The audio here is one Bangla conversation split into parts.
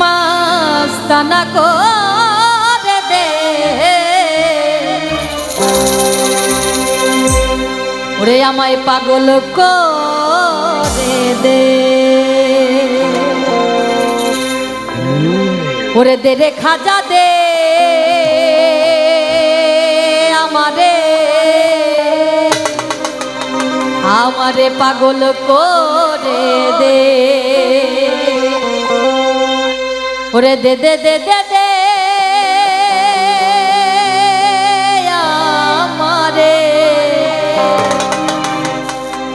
মাস্তানা করে দে ওরে আমায় পাগল করে দে ওরে দে রে খাজা দে আমারে পাগল করে দে ওরে দে দে দে দে দে আমারে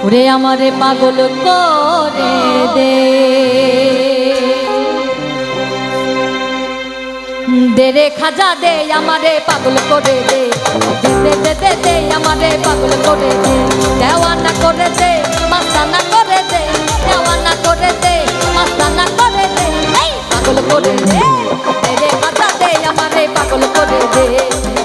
ওরে আমারে পাগল করে দে দে রে খাজা দে আমারে পাগল করে দে দে দে দে দে আমারে পাগল করে দে দেওয়ানা করে দে মাস্তানা করে দে দেওয়ানা করে দে মাস্তানা করে দে এই পাগল করে দে দে রে খাজা দে আমারে পাগল করে দে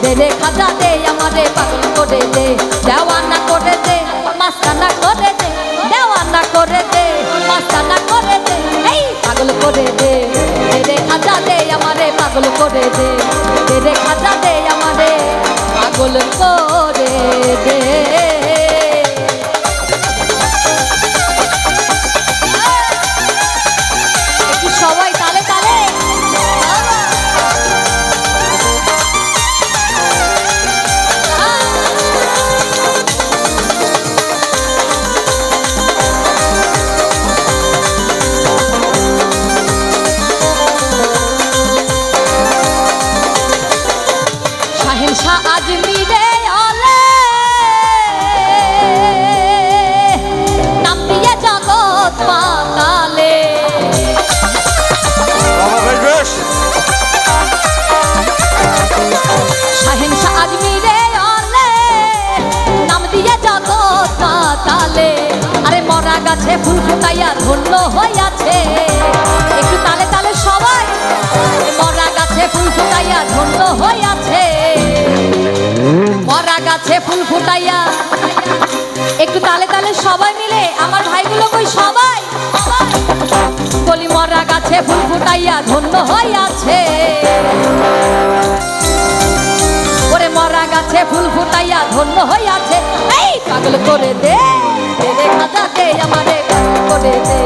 দে রে খাজা দে আমারে পাগল করে দে দেওয়ানা করে দে মাস্তানা করে দে দেওয়ানা করে দে মাস্তানা করে দে এই পাগল করে দে দে রে খাজা দে আমারে পাগল করে দে দে রে খাজা দে আমারে পাগল করে দে একটু সবাই তালে তালে আজমিরে আলে নাম দিয়ে জগৎ পাতালে শাহেনশাহ আজমিরে আলে নাম দিয়ে জগৎ পাতালে আরে মরা গাছে ফুল ফুটাইয়া ধন্য হইয়াছে একটু তালে তালে সবাই মরা গাছে ফুল ফুটাইয়া ধন্য হইয়াছে মরা গাছে ফুল ফুটাইয়া একটু তালে তালে সবাই মিলে আমার ভাইগুলো কই সবাই বলি মরা গাছে ফুল ফুটাইয়া ধন্য হইয়াছে ওরে মরা গাছে ফুল ফুটাইয়া ধন্য হইয়াছে এই পাগল করে দে দে খাজা দে আমারে পাগল করে দে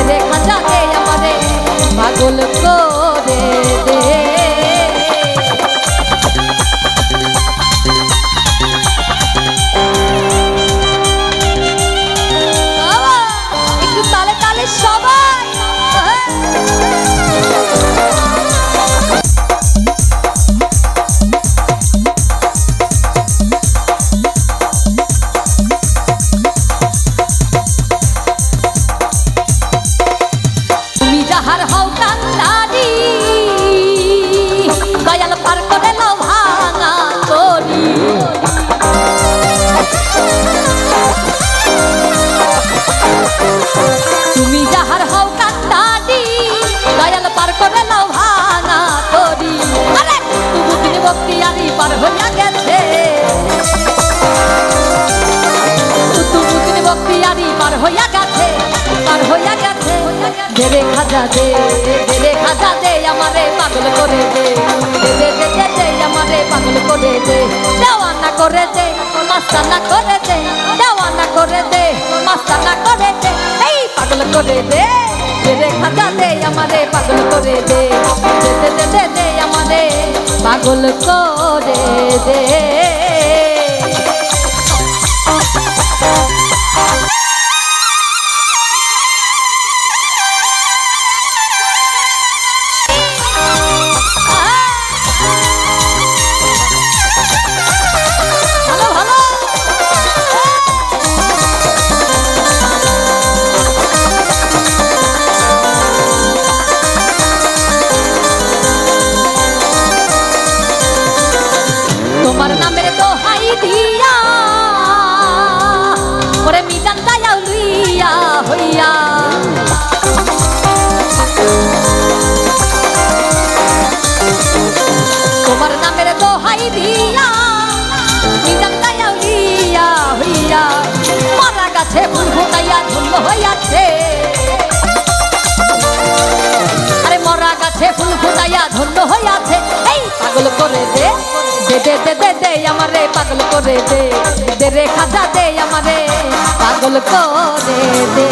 দে খাজা দে আমারে পাগল করে দে সবাই তুমি যাহার হও কান্দারি দয়াল পার করে নাও ভাঙা তরি তুমি যাহার হও কান্দারি দয়াল পার করে নাও ভাঙা তরি আরে কুতুবুদ্দিন বখতিয়ারি পার হইয়া গেছে কুতুবুদ্দিন বখতিয়ারি পার হইয়া গেছে পার হইয়া গেছে দে রে খাজা দে দে রে খাজা দে আমারে পাগল করে দে দে দে দে দে আমারে পাগল করে দে দেওয়ানা করে দে মাস্তানা করে দে দেওয়ানা করে দে মাস্তানা করে দে এই পাগল করে দে দে রে খাজা দে আমারে পাগল করে দে দে দে দে দে দে আমারে পাগল করে দে তোমার নামের দোহাই দিয়া ওরে মিজান দায়াও লইয়া হইয়া তোমার নামের দোহাই দিয়া মিজান দায়াও লইয়া হইয়া মরা গাছে ফুল ফুটাইয়া ধন্য হইয়াছে আরে মরা পাগল করে দে দে রে খাজা দে আমারে পাগল করে দে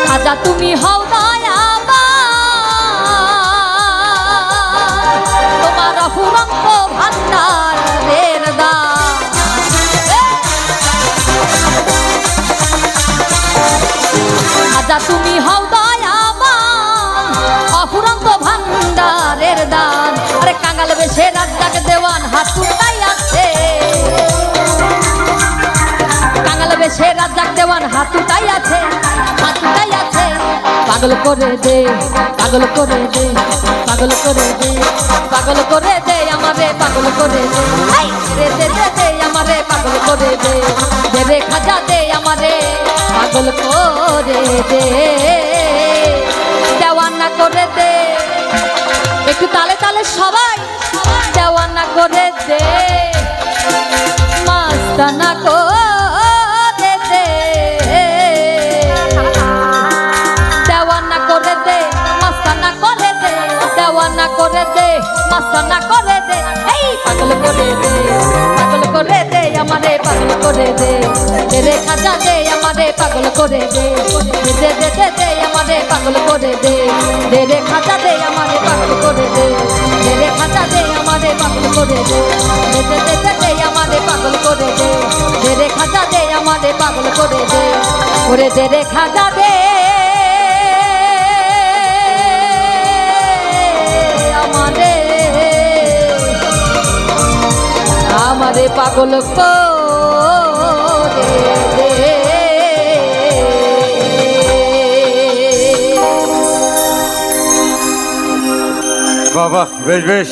খাজা তুমি হও দয়াবান তোমার অফুরন্ত ভান্ডারের দান খাজা তুমি হও দয়াবান অফুরন্ত ভান্ডারের দান আরে কাঙ্গাল বেশে রাজ্জাক দেওয়ান হাত উঠাই আছে কাঙ্গাল বেশে রাজ্জাক দেওয়ান হাত উঠাই আছে পাগল করে দে পাগল করে দে পাগল করে দে পাগল করে দে আমারে পাগল করে দে দে দে দে দে আমারে পাগল করে দে দে রে খাজা দে আমারে পাগল করে দে দেওয়ানা করে দে একটু তালে তালে সবাই দেওয়ানা করে দে মাস্তানা করে দে দেওয়ানা করে দে মাস্তানা করে দে এই পাগল করে দে আমারে পাগল করে দে দে রে খাজা দে আমারে পাগল করে দে দে দে দে দে আমারে পাগল করে দে দে রে খাজা দে আমারে পাগল করে দে দে রে খাজা দে আমারে পাগল করে দে দে দে দে দে আমারে পাগল করে দে দে রে খাজা দে আমারে পাগল করে দে ওরে দে রে খাজা দে আমারে পাগল করে দে বাবা বেশ বেশ